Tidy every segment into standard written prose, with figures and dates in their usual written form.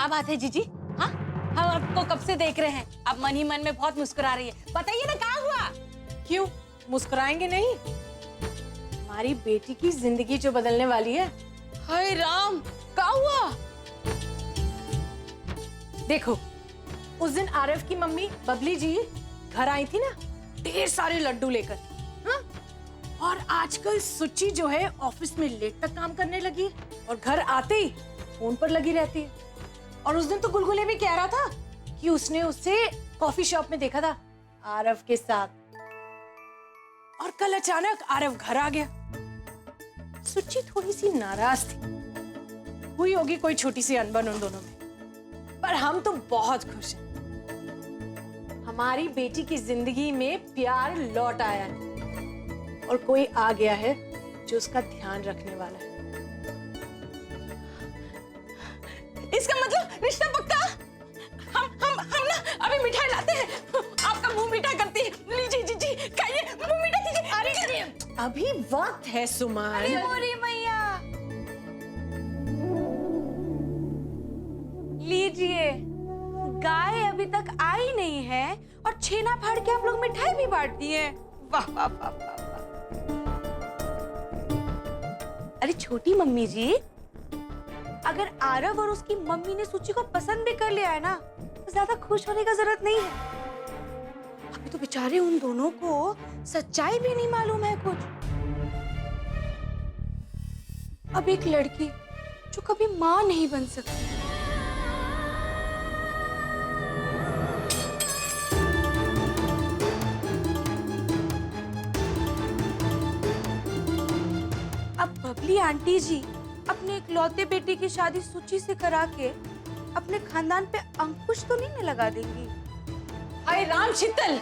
बात है जीजी? हाँ, हम आपको कब से देख रहे हैं, आप मन ही मन में बहुत मुस्कुरा रही है। बताइए ना कहाँ हुआ? क्यों मुस्कुराएंगे नहीं? हमारी बेटी की जिंदगी जो बदलने वाली है। हाय राम, कहाँ हुआ? देखो, उस दिन आरव की मम्मी बबली जी घर आई थी ना, ढेर सारे लड्डू लेकर। हाँ? और आजकल सुच्ची जो है ऑफिस में लेट तक काम करने लगी और घर आते ही फोन पर लगी रहती है। और उस दिन तो गुलगुले भी कह रहा था कि उसने उसे कॉफी शॉप में देखा था आरव के साथ। और कल अचानक आरव घर आ गया। सुच्ची थोड़ी सी नाराज थी, हुई होगी कोई छोटी सी अनबन उन दोनों में, पर हम तो बहुत खुश हैं। हमारी बेटी की जिंदगी में प्यार लौट आया है और कोई आ गया है जो उसका ध्यान रखने वाला है। इसका मतलब रिश्ता पक्का? हम ना अभी मिठाई लाते हैं, आपका मुंह मीठा करती है। लीजिए जीजी, खाइए, मुंह मीठा कीजिए। अरे अभी वक्त है सुमन। मोरी मैया, लीजिए। गाय अभी तक आई नहीं है और छेना फाड़ के आप लोग मिठाई भी बांट दिए। वाह वाह वाह वाह वाह। अरे छोटी मम्मी जी, अगर आरव और उसकी मम्मी ने सुची को पसंद भी कर लिया है ना, तो ज्यादा खुश होने का जरूरत नहीं है। अभी तो बेचारे उन दोनों को सच्चाई भी नहीं मालूम है कुछ। अब एक लड़की जो कभी मां नहीं बन सकती, अब बबली आंटी जी अपने इकलौते बेटी की शादी सुची से करा के अपने खानदान पे अंकुश तो नहीं न लगा देंगी? हाय राम शीतल,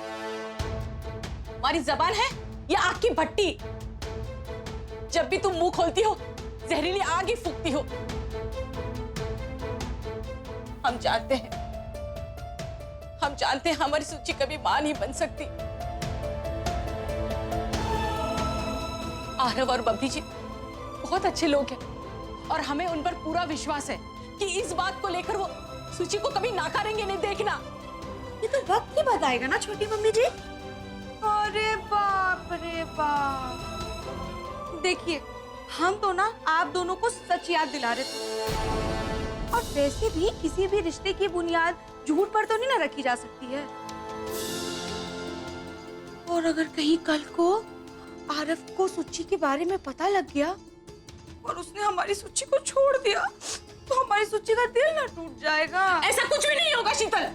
हमारी जबान है या आग की भट्टी? जब भी तुम मुंह खोलती हो जहरीली आग ही फूकती हो। हम जानते हैं हमारी सुची कभी मां नहीं बन सकती। आरव और बबली जी बहुत अच्छे लोग हैं और हमें उन पर पूरा विश्वास है कि इस बात को लेकर वो सुची को कभी नाकारेंगे नहीं। देखना, ये तो वक्त ही बताएगा ना छोटी मम्मी जी। अरे बाप रे बाप, देखिए हम तो ना आप दोनों को सच याद दिला रहे थे। और वैसे भी किसी भी रिश्ते की बुनियाद झूठ पर तो नहीं ना रखी जा सकती है। और अगर कहीं कल को आरव को सुची के बारे में पता लग गया और उसने हमारी सुची को छोड़ दिया, तो हमारी सुची का दिल ना टूट जाएगा? ऐसा कुछ भी नहीं होगा शीतल।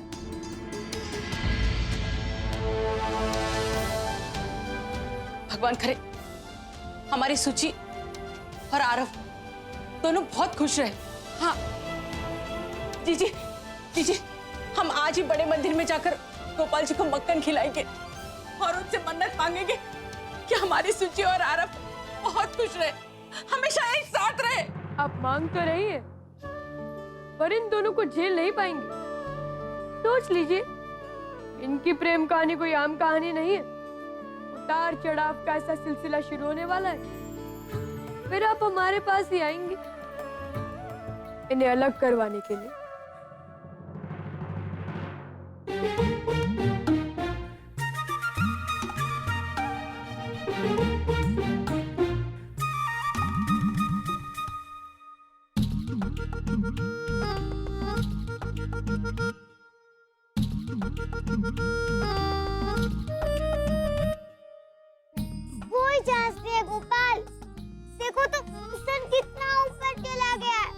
भगवान करे हमारी सुची और आरव दोनों बहुत खुश रहे। हाँ जीजी, जीजी, हम आज ही बड़े मंदिर में जाकर गोपाल जी को मक्खन खिलाएंगे और उनसे मन्नत मांगेंगे कि हमारी सुची और आरव बहुत खुश रहे, हमेशा एक साथ रहे। आप मांग तो रही है, पर इन दोनों को झेल नहीं पाएंगे। सोच लीजिए, इनकी प्रेम कहानी कोई आम कहानी नहीं है। उतार चढ़ाव का ऐसा सिलसिला शुरू होने वाला है। फिर आप हमारे पास ही आएंगे इन्हें अलग करवाने के लिए। कोई चांस नहीं है गोपाल, देखो तो सन कितना ऊपर चला गया है।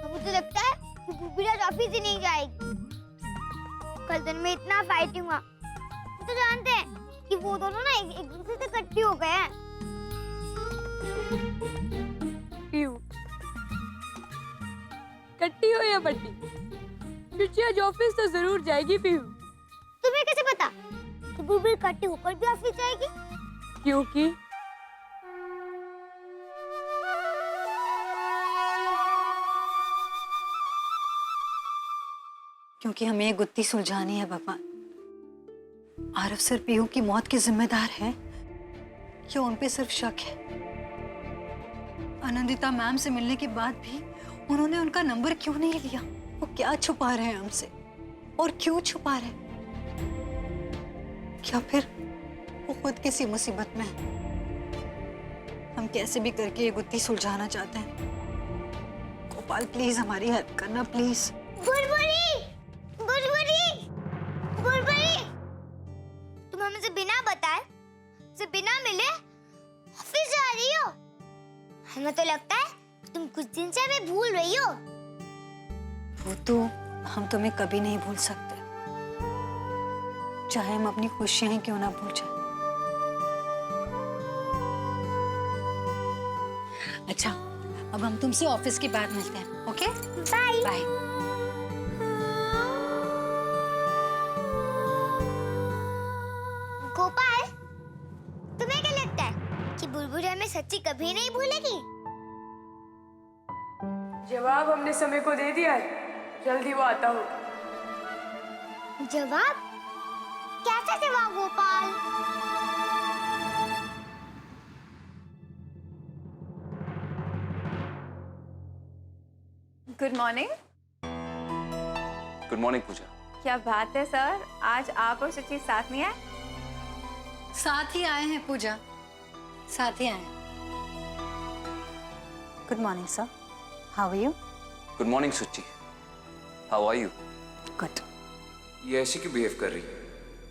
अब मुझे लगता है कि बुबी आज ऑफिस ही नहीं जाएगी। कल दिन में इतना फाइटिंग हुआ, तो जानते हैं कि वो दोनों ना एक दूसरे से इकट्ठी हो गए हैं। कट्टी हो या बट्टी, सुची आज ऑफिस तो जरूर जाएगी। पीहू, तुम्हें कैसे पता कि बुबी इकट्ठी होकर भी ऑफिस जाएगी? क्योंकि हमें ये गुत्थी सुलझानी है भगवान। आरव सर पीहू की मौत के जिम्मेदार है या उन पे सिर्फ शक है? आनंदिता मैम से मिलने के बाद भी उन्होंने उनका नंबर क्यों नहीं लिया? वो क्या छुपा रहे हैं हमसे और क्यों छुपा रहे हैं? क्या फिर वो खुद किसी मुसीबत में है? हम कैसे भी करके ये गुत्थी सुलझाना चाहते हैं। गोपाल प्लीज हमारी हेल्प करना प्लीज। बुरबुरी, बुरबुरी, बुरबुरी, तुम हमसे बिना बताए, से बिना मिले ऑफिस जा रही हो? हमें तो लगता है तुम कुछ दिन से हमें भूल रही हो। वो तो हम तुम्हें कभी नहीं भूल सकते, चाहे हम अपनी खुशियां ही क्यों ना भूल जाए। अच्छा, अब हम तुमसे ऑफिस के बाद मिलते हैं, ओके? बाय। बाय। गोपाल, तुम्हें क्या लगता है कि बुलबुल हमें सच्ची कभी नहीं भूलेगी? जवाब हमने समय को दे दिया है, जल्दी वो आता होगा। जवाब? कैसा जवाब Gopal? Good morning. Good morning Pooja. क्या बात है सर, आज आप और सुची साथ में आए? साथ ही आए हैं पूजा, साथ ही आए हैं। Good morning sir, how are you? Good morning Suchi, how are you? Good. ये ऐसी क्यों बिहेव कर रही है?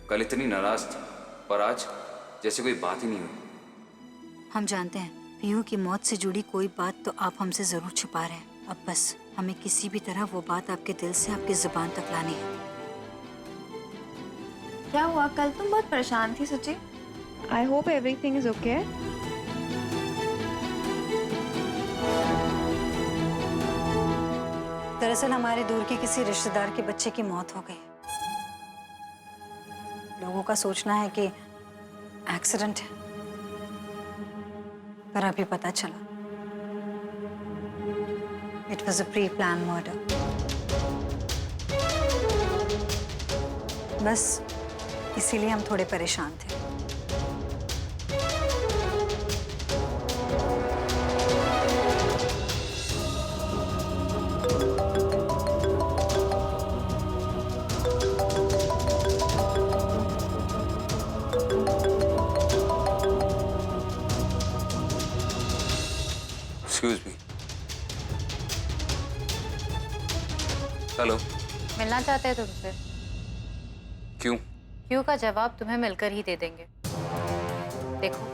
कल इतनी नाराज थी और आज जैसे कोई बात ही नहीं हुई। हम जानते हैं पीयू की मौत से जुड़ी कोई बात तो आप हमसे जरूर छुपा रहे हैं। अब बस हमें किसी भी तरह वो बात आपके दिल से आपकी जुबान तक लानी है। क्या हुआ, कल तुम बहुत परेशान थी सुची। I hope everything is okay. दरअसल हमारे दूर के किसी रिश्तेदार के बच्चे की मौत हो गई। लोगों का सोचना है कि एक्सीडेंट है, पर अभी पता चला it was a pre plan murder. बस इसीलिए हम थोड़े परेशान थे। Excuse me. हेलो। मिलना चाहते हैं तुमसे। क्यों? क्यों का जवाब तुम्हें मिलकर ही दे देंगे। देखो,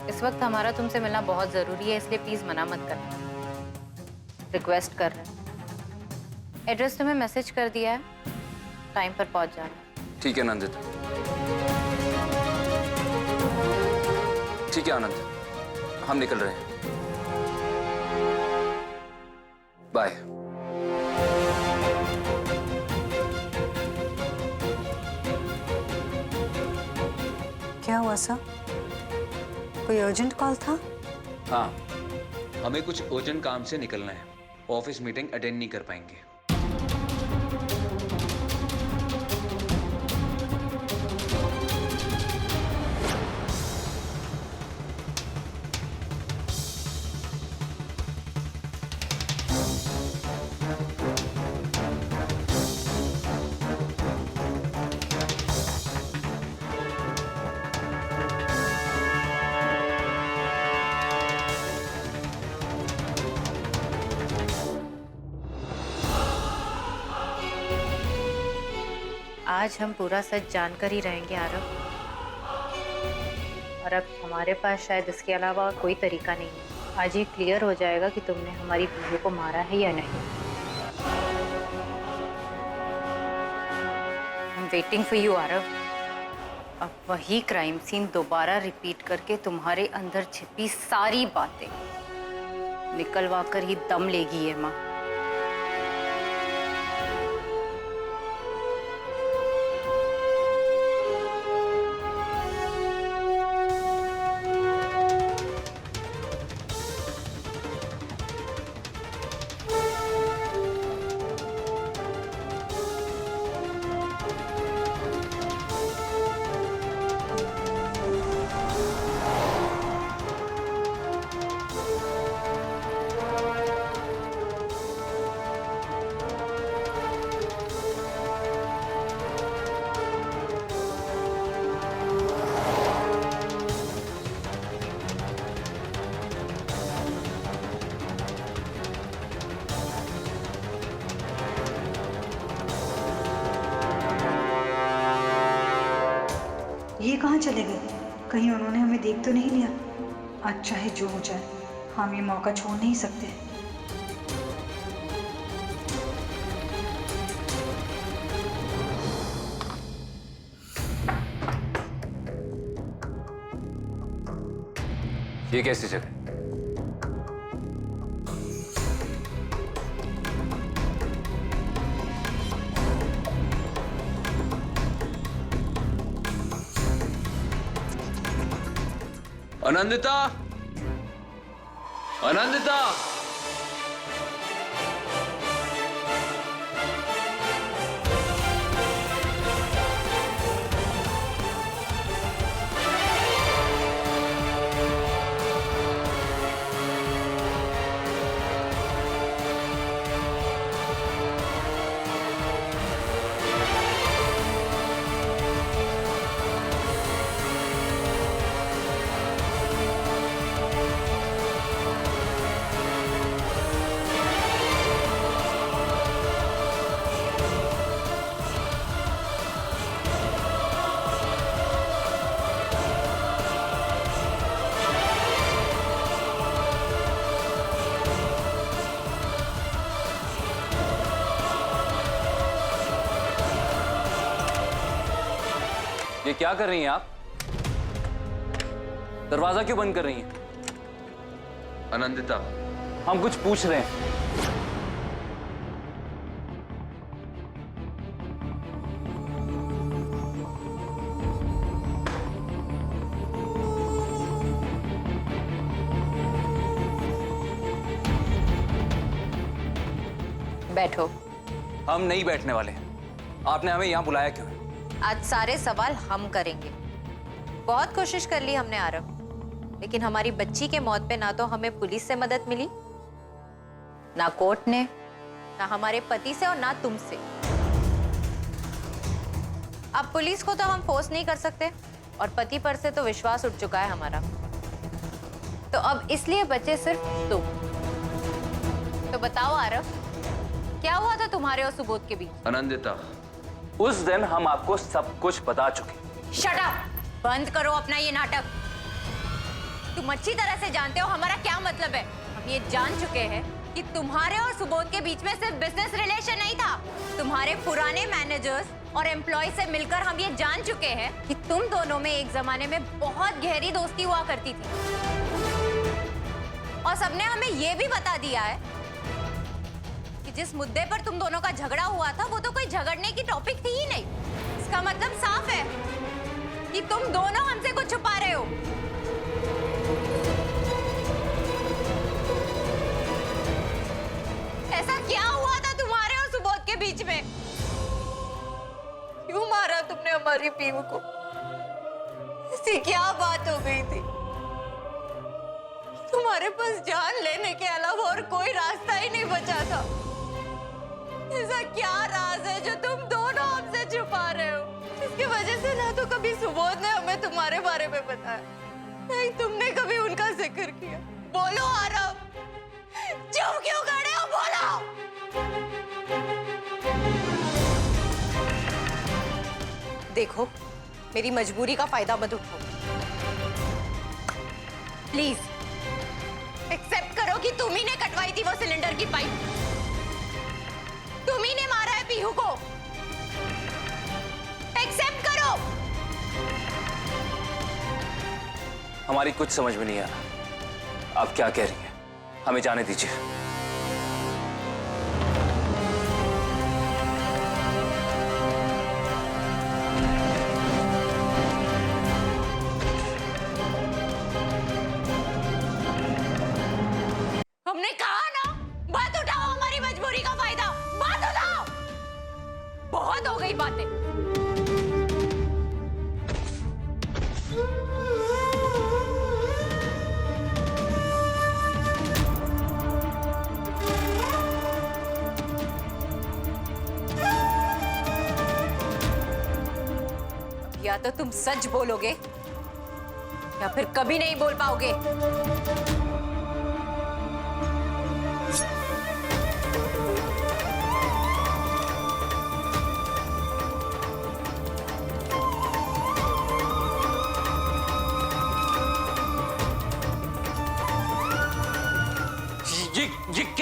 इस वक्त हमारा तुमसे मिलना बहुत जरूरी है, इसलिए प्लीज मना मत करना। रिक्वेस्ट कर रहे हैं। एड्रेस तुम्हें मैसेज कर दिया है, टाइम पर पहुंच जाना। ठीक है नंदित। ठीक है आनंद, हम निकल रहे हैं। बाय। क्या हुआ सर? कोई अर्जेंट कॉल था? हाँ, हमें कुछ अर्जेंट काम से निकलना है। ऑफिस मीटिंग अटेंड नहीं कर पाएंगे। आज हम पूरा सच जानकर ही रहेंगे आरव, और अब हमारे पास शायद इसके अलावा और कोई तरीका नहीं है। आज ये क्लियर हो जाएगा कि तुमने हमारी बहू को मारा है या नहीं। I am waiting for you Aarav. अब वही क्राइम सीन दोबारा रिपीट करके तुम्हारे अंदर छिपी सारी बातें निकलवा कर ही दम लेगी ये माँ। कहाँ चले गए? कहीं उन्होंने हमें देख तो नहीं लिया? आज चाहे जो हो जाए, हम ये मौका छोड़ नहीं सकते। ये कैसी जगह? अनंदिता, अनंदिता, ये क्या कर रही हैं आप? दरवाजा क्यों बंद कर रही हैं? अनंदिता, हम कुछ पूछ रहे हैं। बैठो। हम नहीं बैठने वाले। आपने हमें यहाँ बुलाया क्यों है? आज सारे सवाल हम करेंगे। बहुत कोशिश कर ली हमने आरव, लेकिन हमारी बच्ची के मौत पे ना तो हमें पुलिस से मदद मिली, ना कोर्ट ने, ना हमारे पति से और ना तुमसे। अब पुलिस को तो हम फोर्स नहीं कर सकते और पति पर से तो विश्वास उठ चुका है हमारा। तो अब इसलिए बचे सिर्फ तुम। तो बताओ आरव, क्या हुआ था तुम्हारे और सुबोध के बीच? अनंदिता, उस दिन हम आपको सब कुछ बता चुके। Shut up! बंद करो अपना ये नाटक। तुम अच्छी तरह से जानते हो हमारा क्या मतलब है। हम ये जान चुके हैं कि तुम्हारे और सुबोध के बीच में सिर्फ बिजनेस रिलेशन नहीं था। तुम्हारे पुराने मैनेजर्स और एम्प्लॉय से मिलकर हम ये जान चुके हैं कि तुम दोनों में एक जमाने में बहुत गहरी दोस्ती हुआ करती थी। और सबने हमें ये भी बता दिया है कि जिस मुद्दे पर तुम दोनों का झगड़ा हुआ था वो तो कोई झगड़ने की टॉपिक थी ही नहीं। इसका मतलब साफ है कि तुम दोनों हमसे कुछ छुपा रहे हो। ऐसा क्या हुआ था तुम्हारे और सुबोध के बीच में? क्यों मारा तुमने हमारी पीहू को? ऐसी क्या बात हो गई थी? तुम्हारे पास जान लेने के अलावा और कोई रास्ता ही नहीं बचा था। ऐसा क्या राज है जो तुम दोनों हमसे छुपा रहे हो? इसकी वजह से ना तो कभी सुबोध ने हमें तुम्हारे बारे में बताया, नहीं तुमने कभी उनका जिक्र किया। बोलो आरव, चुप क्यों खड़े हो? बोलो। देखो, मेरी मजबूरी का फायदा मत उठाओ। प्लीज एक्सेप्ट करो कि तुम ही ने कटवाई थी वो सिलेंडर की पाइप। तुम ही ने मारा है पीहू को। एक्सेप्ट करो। हमारी कुछ समझ में नहीं आ रहा। आप क्या कह रही हैं? हमें जाने दीजिए। हमने कहा ना, बात उठाओ। हमारी मजबूरी का फायदा बात उठाओ। बहुत हो गई बातें। या तो तुम सच बोलोगे या फिर कभी नहीं बोल पाओगे।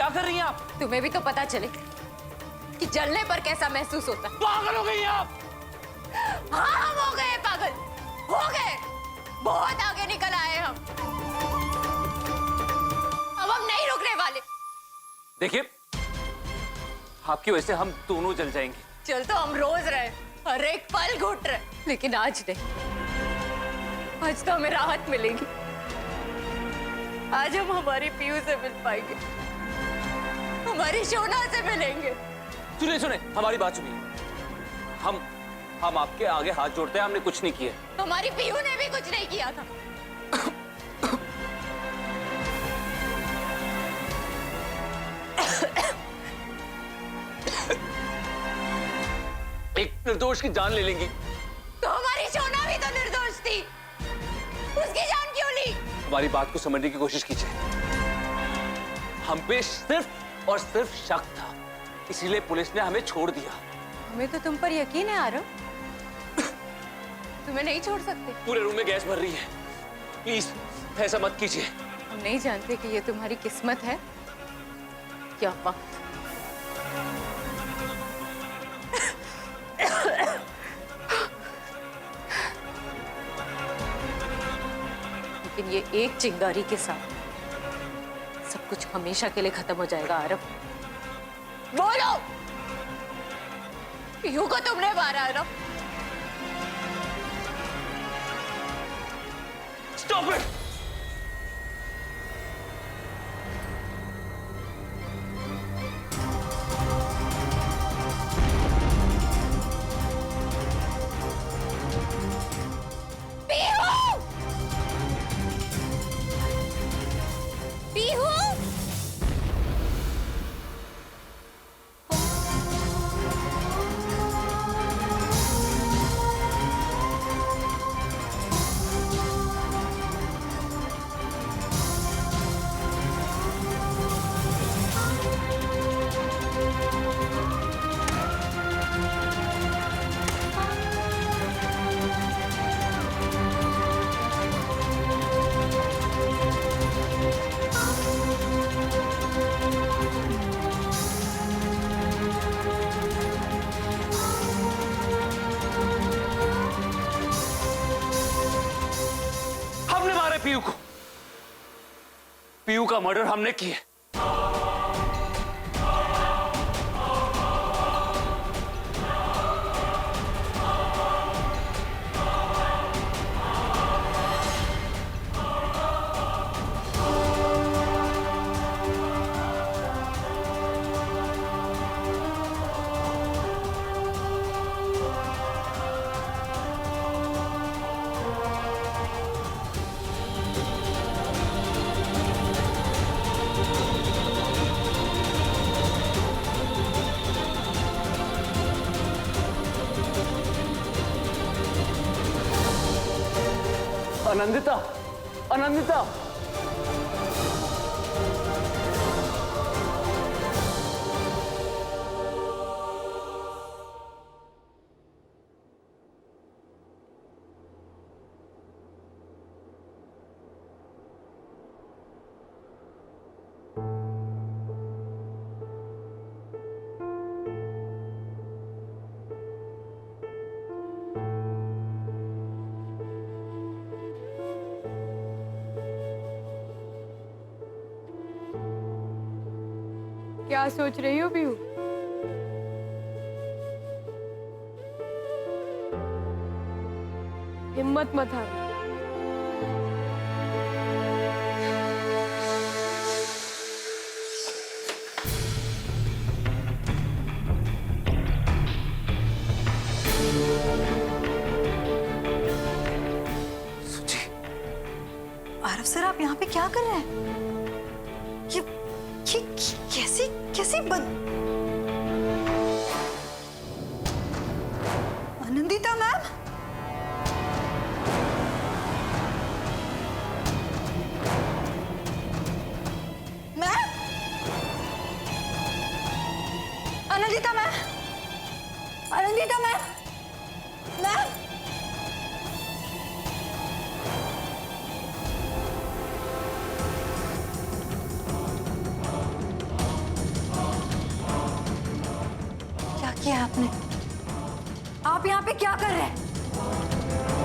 क्या कर रही हैं आप? तुम्हें भी तो पता चले कि जलने पर कैसा महसूस होता है। पागल हो गई हैं आप? हाँ, हम हो गए पागल, हो गए, बहुत आगे निकल आए हम। अब हम नहीं रुकने वाले। देखिए, आपकी वजह से हम दोनों जल जाएंगे। चल तो हम रोज रहे, हर एक पल घुट रहे, लेकिन आज नहीं। आज तो हमें राहत मिलेगी। आज हम हमारी पीयू से मिल पाएंगे, हमारी शोना से मिलेंगे। सुनिए सुनिए, हमारी बात सुनिए। हम आपके आगे हाथ जोड़ते हैं, हमने कुछ नहीं किया। हमारी पीयू ने भी कुछ नहीं किया था। एक निर्दोष की जान ले लेंगी। तो हमारी शोना भी तो निर्दोष थी, उसकी जान क्यों ली? हमारी बात को समझने की कोशिश कीजिए। हम पे सिर्फ और सिर्फ शक था, इसीलिए पुलिस ने हमें छोड़ दिया। हमें तो तुम पर यकीन है आरव, तुम्हें नहीं छोड़ सकते। पूरे रूम में गैस भर रही है, प्लीज ऐसा मत कीजिए। हम नहीं जानते कि ये तुम्हारी किस्मत है या वक्त। लेकिन ये एक चिंगारी के साथ सब कुछ हमेशा के लिए खत्म हो जाएगा आरव। बोलो, पीयू को तुमने मारा आरव। Stop it! पीयू को, पीयू का मर्डर हमने किया। अनंदिता, अनंदिता, क्या सोच रही हो पीयू? हिम्मत मत हार। सुची, आरव सर, आप यहाँ पे क्या कर रहे हैं? ये कैसी कैसी Anandita ma'am, ma'am, Anandita ma'am, Anandita ma'am, ma'am, किया आपने? आप यहाँ पे क्या कर रहे हैं?